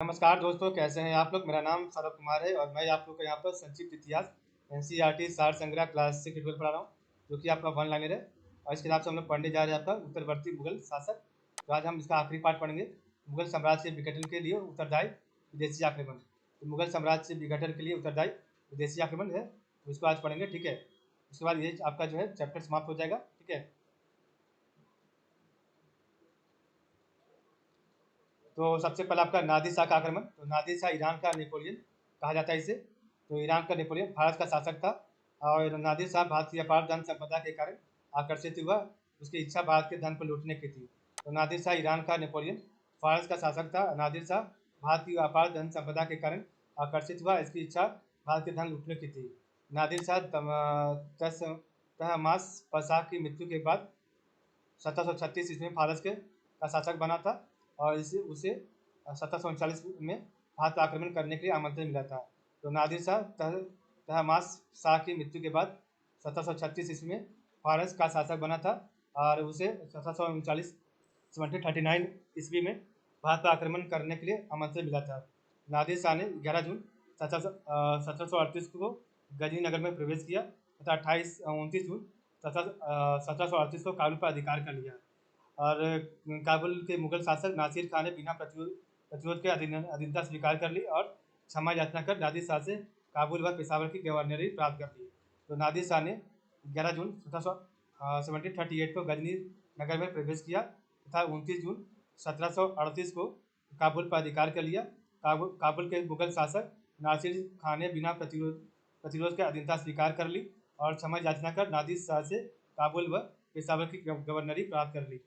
नमस्कार दोस्तों, कैसे हैं आप लोग। मेरा नाम सौरभ कुमार है और मैं आप लोग को यहाँ पर संक्षिप्त इतिहास एनसीईआरटी सार संग्रह क्लास 6 12 पढ़ा रहा हूँ, जो कि आपका वन लाइनर है। और इस किताब से हम लोग पढ़ने जा रहे हैं आपका उत्तरवर्ती मुगल शासक। तो आज हम इसका आखिरी पार्ट पढ़ेंगे, मुगल साम्राज्य विघटन के लिए उत्तरदायी विदेशी आक्रमण। तो मुगल साम्राज्य विघटन के लिए उत्तरदायी विदेशी आक्रमण है, तो इसको आज पढ़ेंगे, ठीक है। उसके बाद ये आपका जो है चैप्टर समाप्त हो जाएगा, ठीक है। तो सबसे पहला आपका नादिर शाह का आक्रमण। तो नादिर शाह ईरान का नेपोलियन कहा जाता है इसे। तो ईरान का नेपोलियन भारत का शासक था और नादिर शाह भारत की अपार धन संपदा के कारण आकर्षित हुआ। उसकी इच्छा भारत के धन को लूटने की थी। तो नादिर शाह ईरान का नेपोलियन फारस का शासक था। नादिर शाह भारत की अपार धन संपदा के कारण आकर्षित हुआ। इसकी इच्छा भारत के धन लूटने की थी। नादिर शाह तहमास पशाह की मृत्यु के बाद 1736 ईस्वी में फारस का शासक बना था और इसे उसे 1739 में भारत पर आक्रमण करने के लिए आमंत्रण मिला था। तो नादिर शाह तहमास शाह की मृत्यु के बाद 1736 ईस्वी में फारस का शासक बना था और उसे 1739 1739 ईस्वी में भारत पर आक्रमण करने के लिए आमंत्रण मिला था। नादिर शाह ने 11 जून 1738 को गजनी नगर में प्रवेश किया तथा 29 जून 1738 को काबुल पर अधिकार कर लिया। और काबुल के मुगल शासक नासिर खान ने बिना प्रतिरोध के अधीनता स्वीकार कर ली और क्षमा याचना कर नादिर शाह से काबुल व पेशावर की गवर्नरी प्राप्त कर ली। तो नादिर शाह ने 11 जून 1738 को गजनी नगर में प्रवेश किया तथा 29 जून 1738 को काबुल पर अधिकार कर लिया। काबुल के मुगल शासक नासिर खान ने बिना प्रतिरोध के अधीनता स्वीकार कर ली और क्षमा याचना कर नादिर शाह से काबुल व पेशावर की गवर्नरी प्राप्त कर ली।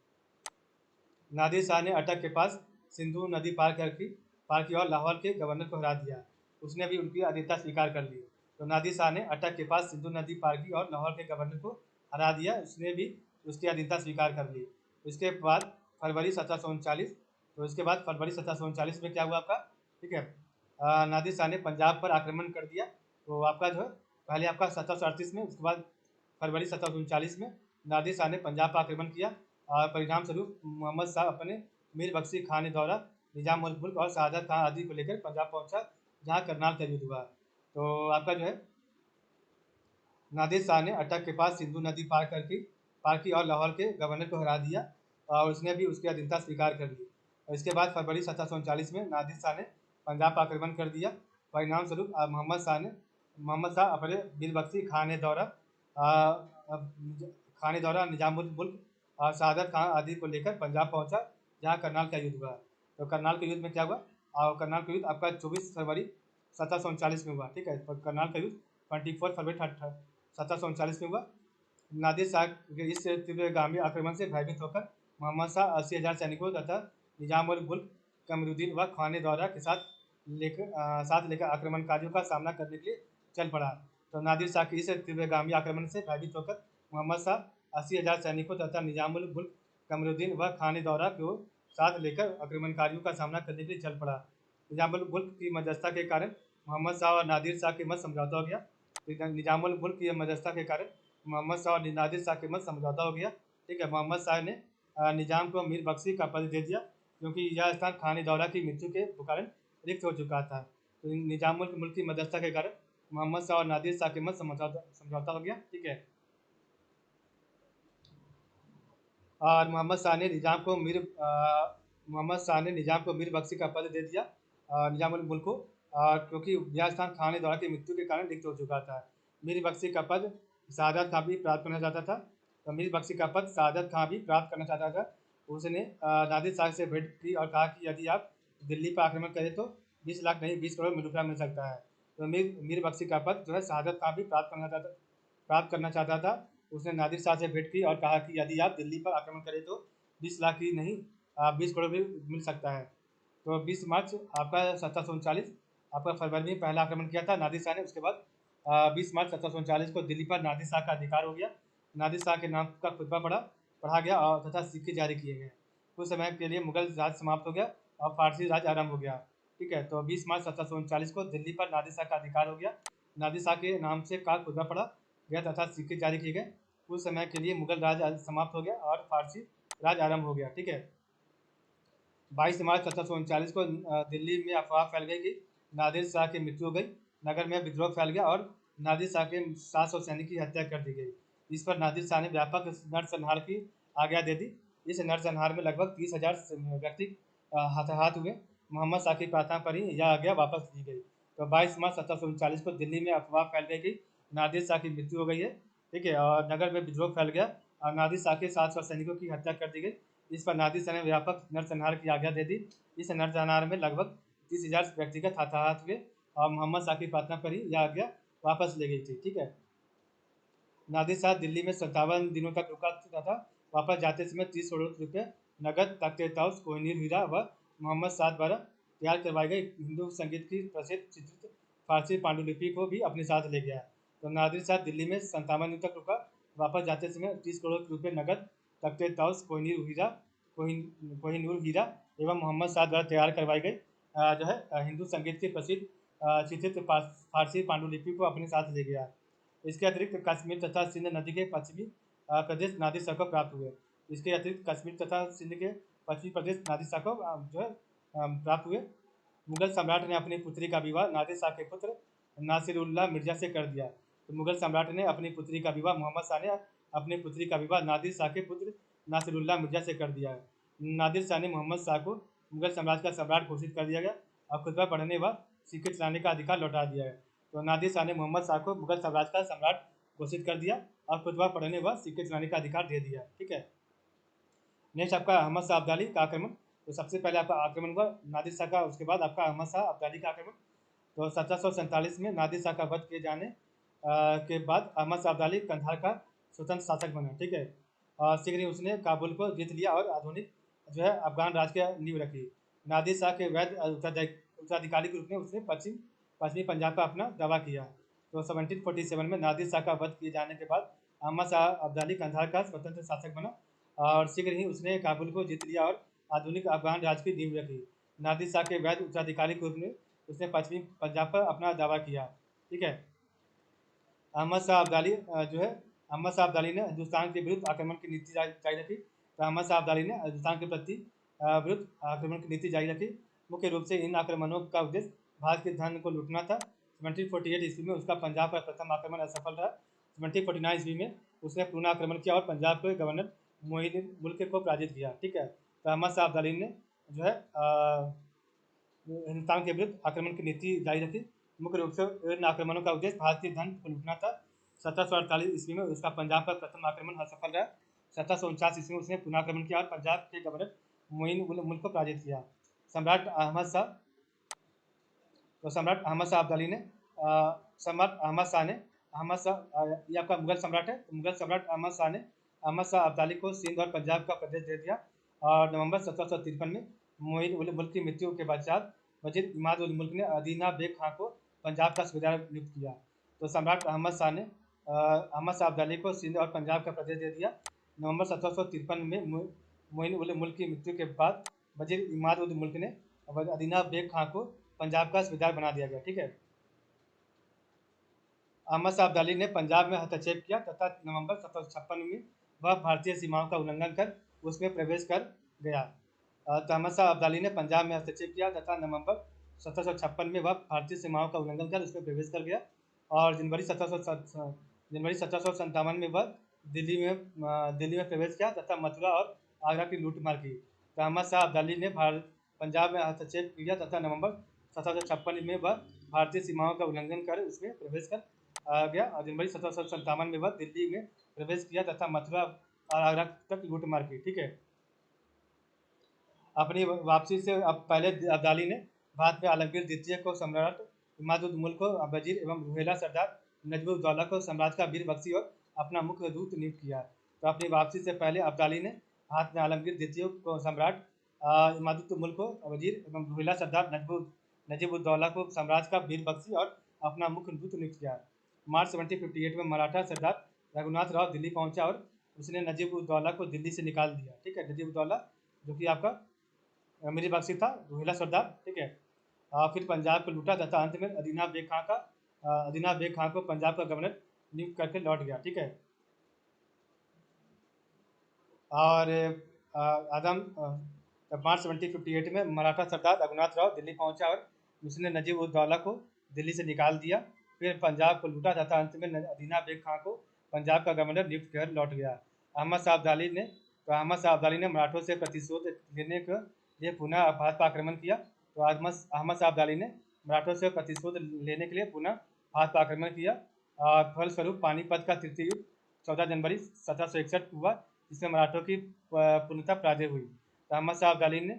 नादिर शाह ने अटक के पास सिंधु नदी पार की और लाहौर के गवर्नर को हरा दिया। उसने भी उनकी अधीनता स्वीकार कर ली। तो नादिर शाह ने अटक के पास सिंधु नदी पार की और लाहौर के गवर्नर को हरा दिया। उसने भी उसकी अधीनता स्वीकार कर ली। इसके बाद फरवरी 1739 तो इसके बाद फरवरी 1739 में क्या हुआ आपका, ठीक है। नादिर शाह ने पंजाब पर आक्रमण कर दिया। तो आपका जो है पहले आपका 1738 में, उसके बाद फरवरी 1739 में नादिर शाह ने पंजाब पर आक्रमण किया और परिणाम स्वरूप मोहम्मद शाह अपने मीर बख्शी खान द्वारा निजाम उल मुल्क और शहादत खान आदि को लेकर पंजाब पहुंचा, जहां करनाल का युद्ध हुआ। तो आपका जो है नादिर शाह ने अटक के पास सिंधु नदी पार की और लाहौर के गवर्नर को हरा दिया और उसने भी उसकी अधीनता स्वीकार कर ली। और इसके बाद फरवरी 1739 में नादिर शाह ने पंजाब पर आक्रमण कर दिया। परिणाम स्वरूप मोहम्मद शाह अपने मीर बख्शी खान द्वारा निजाम उल मुल्क और शहादत खान आदि को लेकर पंजाब पहुंचा, जहां करनाल का युद्ध हुआ। तो करनाल के युद्ध में क्या हुआ, और करनाल का युद्ध आपका 24 फरवरी 1739 में हुआ, ठीक है। तो करनाल का युद्ध 24 फरवरी 1739 में हुआ। नादिर शाह के इस तीव्रगामी आक्रमण से भयभीत होकर मोहम्मद शाह 80,000 सैनिकों तथा निजाम उल मुल्क कमरुद्दीन व खाने दौरा के साथ लेकर आक्रमणकारियों का सामना करने के लिए चल पड़ा। तो नादिर शाह के इस तीव्रगामी आक्रमण से भयभीत होकर मोहम्मद शाह 80,000 सैनिकों तथा निजाम उल मुल्क कमरुद्दीन व खाने दौरा को साथ लेकर आक्रमणकारियों का सामना करने के लिए चल पड़ा। निजाम उल मुल्क की मध्यस्थता के कारण मोहम्मद शाह और नादिर शाह के मध्य समझौता हो गया। निजाम उल मुल्क की मध्यस्थता के कारण मोहम्मद शाह और नादिर शाह के मध्य समझौता हो गया, ठीक है। मोहम्मद शाह ने निजाम को मीर बख्शी का पद दे दिया, क्योंकि यह स्थान खाने दौरा की मृत्यु के कारण रिक्त हो चुका था। तो निजाम उल मुल्क की मध्यस्थता के कारण मोहम्मद शाह और नादिर शाह के मध्य समझौता हो गया, ठीक है। और मोहम्मद शाह ने निजाम को मीर बख्शी का पद दे दिया निजाम उल मुल्क को, क्योंकि यह स्थान खाने दौरा की मृत्यु के कारण रिक्त हो चुका था। मीर बख्शी का पद शहादत खां भी प्राप्त करना चाहता था। तो मीर बख्शी का पद शहादत खां भी प्राप्त करना चाहता था। उसने नादिर शाह से भेंट की और कहा कि यदि आप दिल्ली पर आक्रमण करें तो 20 लाख नहीं 20 करोड़ रुपया मिल सकता है। तो मीर बख्शी का पद जो है शहादत खां भी प्राप्त करना चाहता था। उसने नादिर शाह से भेंट की और कहा कि यदि आप दिल्ली पर आक्रमण करें तो 20 लाख ही नहीं 20 करोड़ भी मिल सकता है। तो 20 मार्च आपका 1739 आपका फरवरी में पहला आक्रमण किया था नादिर शाह ने। उसके बाद 20 मार्च 1739 को दिल्ली पर नादिर शाह का अधिकार हो गया। नादिर शाह के नाम का खुतबा पढ़ा गया और तथा सिक्के जारी किए गए। कुछ समय के लिए मुगल राज समाप्त हो गया और फारसी राज आरंभ हो गया, ठीक है। तो 20 मार्च 1739 को दिल्ली पर नादिर शाह का अधिकार हो गया। नादिर शाह के नाम से का खुतबा पढ़ा गया तथा सिक्के जारी किए गए। कुछ समय के लिए मुगल राज समाप्त हो गया और फारसी राज आरंभ हो गया, ठीक है। 22 मार्च 1739 को दिल्ली में अफवाह फैल गई कि नादिर शाह की मृत्यु हो गई। नगर में विद्रोह फैल गया और नादिर शाह के 700 सैनिक की हत्या कर दी गई। इस पर नादिर शाह ने व्यापक नरसंहार की आज्ञा दे दी। इस नरसंहार में लगभग 30,000 व्यक्ति हताहत हुए। मोहम्मद शाह की प्रार्थना पर ही यह आज्ञा वापस ली गई। तो 22 मार्च 1739 को दिल्ली में अफवाह फैल गई कि नादिर शाह की मृत्यु हो गई है, ठीक है, और नगर में विद्रोह फैल गया और नादिर शाह के 700 सैनिकों की हत्या कर दी गई। इस पर नादिर शाह ने व्यापक नरसंहार की आज्ञा दे दी। इस नरसंहार में लगभग 30,000 व्यक्तिगत हताहत हुए और मोहम्मद शाह की प्रार्थना पर ही यह आज्ञा वापस ले गई थी, ठीक है। नादिर शाह दिल्ली में 57 दिनों तक रुका था। वापस जाते समय 30 करोड़ रुपये नगद, तख्ते ताउस, कोहिनूर हीरा व मोहम्मद शाह द्वारा तैयार करवाई गई हिंदू संगीत की प्रसिद्ध चित्रित फारसी पांडुलिपि को भी अपने साथ ले गया। तो नादिर शाह दिल्ली में 57 दिन तक रुका। वापस जाते समय 30 करोड़ रुपये नगद, तख्ते ताउस, कोहिनूर हीरा एवं मोहम्मद शाह द्वारा तैयार करवाई गई जो है हिंदू संगीत की प्रसिद्ध चित्रित फारसी पांडुलिपि को अपने साथ ले गया। इसके अतिरिक्त कश्मीर तथा सिंध नदी के पश्चिमी प्रदेश नादिर शाह को प्राप्त हुए। इसके अतिरिक्त कश्मीर तथा सिंध के पश्चिमी प्रदेश नादिर शाह को जो है प्राप्त हुए। मुगल सम्राट ने अपनी पुत्री का विवाह नादिर शाह के पुत्र नासिरुल्लाह मिर्जा से कर दिया। तो मुगल सम्राट ने अपनी पुत्री का विवाह मोहम्मद शाह ने अपनी पुत्री का विवाह नादिर शाह के पुत्र नासिरुल्लाह मिर्जा से कर दिया है। नादिर शाह ने मोहम्मद शाह को मुगल साम्राज्य का सम्राट घोषित कर दिया गया और खुतबा पढ़ने व सिक्के चलाने का अधिकार लौटा दिया है। तो नादिर शाह ने मोहम्मद शाह को मुगल साम्राज्य का सम्राट घोषित कर दिया और खुतबा पढ़ने व सिक्के चलाने का अधिकार दे दिया, ठीक है। नेक्स्ट आपका अहमद शाह अब्दाली का आक्रमण। तो सबसे पहले आपका आक्रमण हुआ नादिर शाह का, उसके बाद आपका अहमद शाह अब्दाली का आक्रमण। तो 1747 में नादिर शाह का वध किए जाने के बाद अहमद शाह अब्दाली कंधार का स्वतंत्र शासक बना, ठीक है। और शीघ्र ही उसने काबुल को जीत लिया और आधुनिक जो है अफगान राज की नींव रखी। नादिर शाह के वैध उत्तराधिकारी के रूप में उसने पश्चिमी पंजाब का अपना दावा किया। तो 1747 में नादिर शाह का वध किए जाने के बाद अहमद शाह अब्दाली कंधार का स्वतंत्र शासक बना और शीघ्र ही उसने काबुल को जीत लिया और आधुनिक अफगान राज की नींव रखी। नादिर शाह के वैध उत्तराधिकारी के रूप में उसने पश्चिमी पंजाब पर अपना दावा किया, ठीक है। अहमद शाह अब्दाली जो है अहमद शाह अब्दाली ने हिंदुस्तान के विरुद्ध आक्रमण की नीति जारी रखी। तो अहमद शाह अब्दाली ने हिंदुस्तान के प्रति विरुद्ध आक्रमण की नीति जारी रखी। मुख्य रूप से इन आक्रमणों का उद्देश्य भारत के धन को लूटना था। 1748 ईस्वी में उसका पंजाब पर प्रथम आक्रमण असफल रहा। 1749 ईस्वी में उसने पुनः आक्रमण किया और पंजाब के गवर्नर मोहिउद्दीन मुल्क को पराजित किया, ठीक है। तो अहमद शाह अब्दाली ने जो है हिंदुस्तान के विरुद्ध आक्रमण की नीति जारी रखी। मुख्य रूप से इन आक्रमणों का उद्देश्य भारतीय धन को लूटना था। 1748 ईस्वी में उसका पंजाब पर प्रथम आक्रमण असफल रहा। 1749 ईस्वी में उसने पुनः आक्रमण किया और पंजाब के गवर्नर मोइन उल मुल्क को पराजित किया। सम्राट अहमद शाह तो सम्राट अहमद शाह अब्दाली ने सम्राट अहमद शाह ने अहमद शाह ये आपका मुगल सम्राट है। तो मुगल सम्राट अहमद शाह ने अहमद शाह अब्दाली को सिंध और पंजाब का प्रदेश दे दिया और नवंबर 1753 में मोइन उल मुल्क की मृत्यु के पश्चात वजीर इमाद उल मुल्क ने अदीना बेग खां को पंजाब का सूबेदार नियुक्त किया। तो सम्राट अहमद शाह ने अहमद शाह अब्दाली को सिंध और पंजाब का प्रदेश दे दिया। नवंबर 1753 में मोइन उल मुल्क की मृत्यु के बाद वजीर इमाद उल मुल्क ने अदीना बेग खां को पंजाब का सूबेदार बना दिया गया, ठीक है। अहमद शाह अब्दाली ने पंजाब में हस्तक्षेप किया तथा नवंबर 1756 में वह भारतीय सीमाओं का उल्लंघन कर उसमें प्रवेश कर गया। तो अहमद शाह अब्दाली ने पंजाब में हस्तक्षेप किया तथा नवंबर 1756 में वह भारतीय सीमाओं का उल्लंघन कर उसमें प्रवेश कर गया और जनवरी 1757 में वह दिल्ली में प्रवेश किया तथा मथुरा और आगरा की लूटमार की। तो अहमद शाह अब्दाली ने पंजाब में हस्तक्षेप किया तथा नवंबर 1756 में वह भारतीय सीमाओं का उल्लंघन कर उसमें प्रवेश कर गया और जनवरी 1757 में वह दिल्ली में प्रवेश किया तथा मथुरा और आगरा तक लूटमार की, ठीक है। अपनी वापसी से अब पहले अब्दाली ने भारत में आलमगीर द्वितीय को सम्राट, इमाद उल मुल्क को वजीर एवं रुहेला सरदार नजमुद्दौला को सम्राट का वीर बख्शी और अपना मुख्य दूत नियुक्त किया। तो अपनी वापसी से पहले अब्दाली ने भारत में आलमगीर द्वितीय को सम्राट, इमाद उल मुल्क को वजीर एवं रुहेला सरदार नजीबुद्दौला को सम्राट का वीर बख्शी और अपना मुख्य दूत नियुक्त किया। मार्च 1758 में मराठा सरदार रघुनाथ राव दिल्ली पहुंचा और उसने नजीबुद्दौला को दिल्ली से निकाल दिया, ठीक है। नजीबुद्दौला जो कि आपका मीर बख्शी था, रोहिला सरदार, ठीक है। फिर पंजाब को लूटा तथा अंत में अदीना बेग खां को पंजाब का गवर्नर नियुक्त करके लौट गया, ठीक है। और आदम तब मार्च 1758 में मराठा सरदार रघुनाथ राव दिल्ली पहुंचा और उसने नजीब उद दौला को दिल्ली से निकाल दिया। फिर पंजाब को लूटा तथा अंत में अदीना बेग खां को पंजाब का गवर्नर नियुक्त कर लौट गया। अहमद शाह अब्दाली ने मराठों से प्रतिशोध लेने के लिए पुनः भारत पर आक्रमण किया। तो अहमद शाह अब्दाली ने मराठों से प्रतिशोध लेने के लिए पुनः भारत पर आक्रमण किया। फलस्वरूप पानीपत का तृतीय युद्ध 14 जनवरी 1761 हुआ, जिसमें मराठों की पूर्णतः पराजय हुई। तो अहमद शाह अब्दाली ने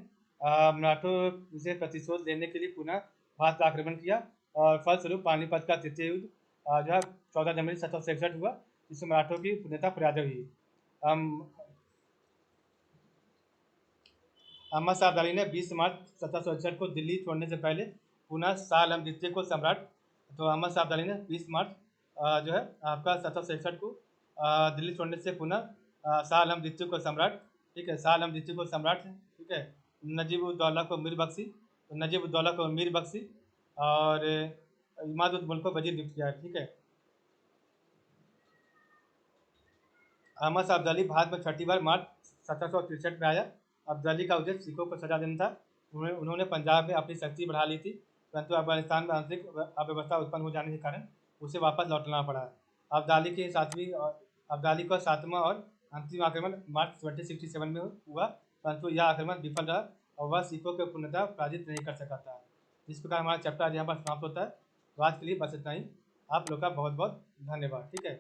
मराठों से प्रतिशोध लेने के लिए पुनः भारत पर आक्रमण किया और फलस्वरूप पानीपत का तृतीय युद्ध जो है 14 जनवरी 1761 हुआ, जिसमें मराठों की पूर्णतः पराजय हुई। अहमद शाह अब्दाली ने 20 मार्च 1761 को दिल्ली छोड़ने से पहले पुनः शाह आलम द्वितीय को सम्राट। तो अहमद शाह अब्दाली ने 20 मार्च जो है आपका 1761 को दिल्ली छोड़ने से पुनः शाह आलम द्वितीय को सम्राट, ठीक है, शाह आलम द्वितीय को सम्राट, ठीक है, नजीब उद दौला को मीर बख्शी, तो नजीब उद दौला को मीर बख्शी और इमाद उद मुल्क को वजीर नियुक्त किया, ठीक है। अहमद शाह अब्दाली भारत में छठी बार मार्च 1763 में आया। अब्दाली का उद्देश्य सिखों को सजा देना था। उन्होंने पंजाब में अपनी शक्ति बढ़ा ली थी, परंतु अफगानिस्तान में आंतरिक अव्यवस्था उत्पन्न हो जाने के कारण उसे वापस लौटना पड़ा। अब्दाली का सातवां और अंतिम आक्रमण मार्च 1767 में हुआ, परंतु यह आक्रमण विफल रहा और वह सिखों को पूर्णतः पराजित नहीं कर सका था। इस प्रकार हमारा चैप्टर आज यहाँ पर समाप्त होता है। तो आज के लिए बस इतना ही। आप लोग का बहुत बहुत धन्यवाद, ठीक है।